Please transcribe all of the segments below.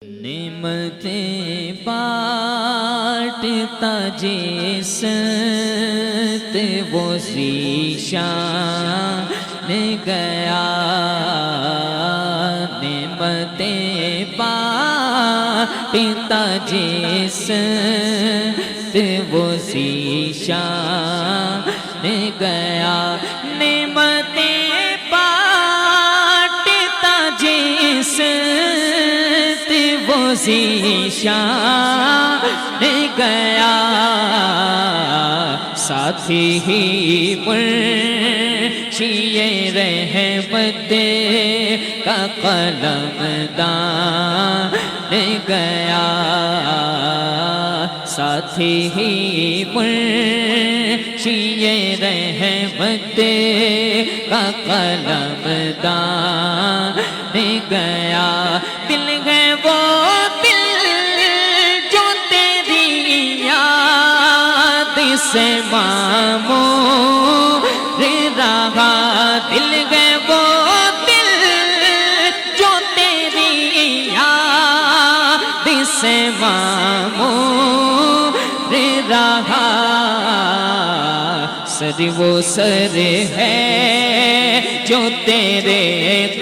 نعمتیں بانٹتا جسمت وہ ذیشان گیا، نعمتیں بانٹتا جسمت وہ ذیشان گیا، نعمتیں بانٹتا جسمت وہ ذیشان گیا، ساتھی ہی منشی رحمت کا قلم دان گیا، ساتھی ہی منشی رحمت کا قلم دان گیا، دل ہے وہ دل جو تیری یاد سے معمور رہا، دل ہے وہ دل جو تیری یاد سے معمور رہا، سر وہ سر ہے جو تیرے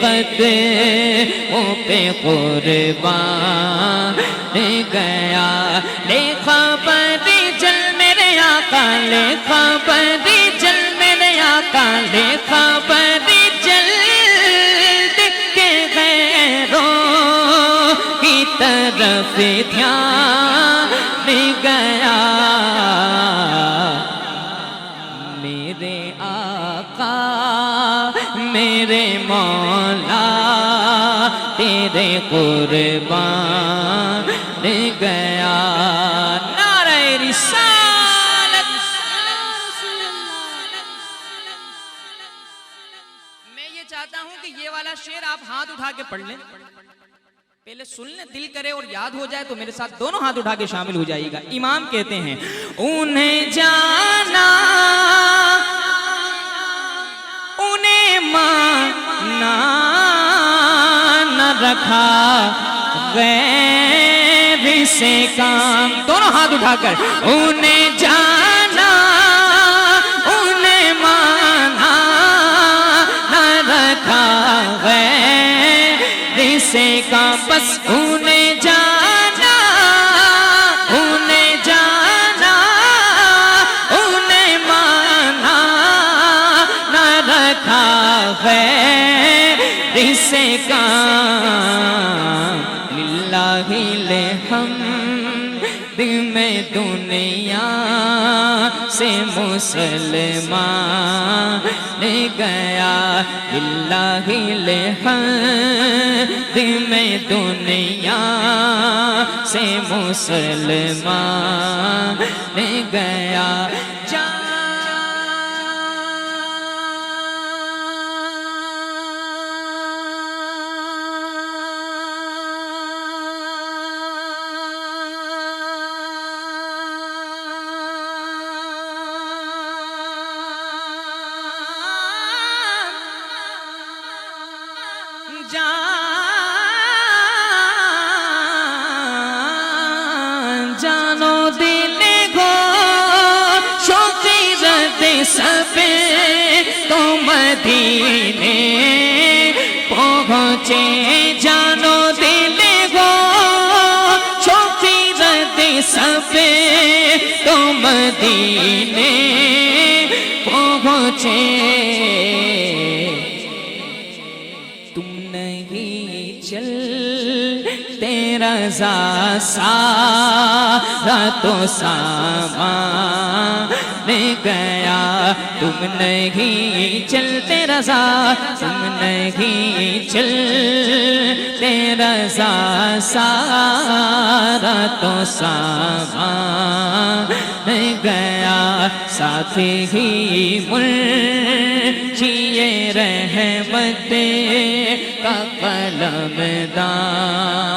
قدموں پہ قربان گیا، لے خبر جل میرے آقا، لے خبر جل میرے آقا، لے خبر جل کے غیروں کی طرف دھیان گیا، میرے آقا میرے مولا تیرے قربان گیا، نعرہ رسالت۔ میں یہ چاہتا ہوں کہ یہ والا شعر آپ ہاتھ اٹھا کے پڑھ لیں، پہلے سن لیں، دل کرے اور یاد ہو جائے تو میرے ساتھ دونوں ہاتھ اٹھا کے شامل ہو جائے گا۔ امام کہتے ہیں انہیں جانا انہیں مانا نہ رکھا غیر سے کام، دونوں ہاتھ اٹھا کر، انہیں جانا انہیں مانا نہ رکھا غیر سے کام، بس انہیں جانا انہیں جانا انہیں مانا نہ رکھا غیر سے کام، للہ الحمد میں دنیا سے مسلمان گیا، للہ الحمد میں دنیا سے مسلمان گیا، جانو دل گو شوقی رد سب تو مدینے پہنچے، جانو دل گو شوقی رد سب تو مدینے پہنچے، تم نہیں چل تیرا سارا تو سامان گیا، تم نہیں چل تیرا تم نہیں چل تیرا سارا تو سامان گیا، ساتھی ہی منشی رحمت کا قلم دان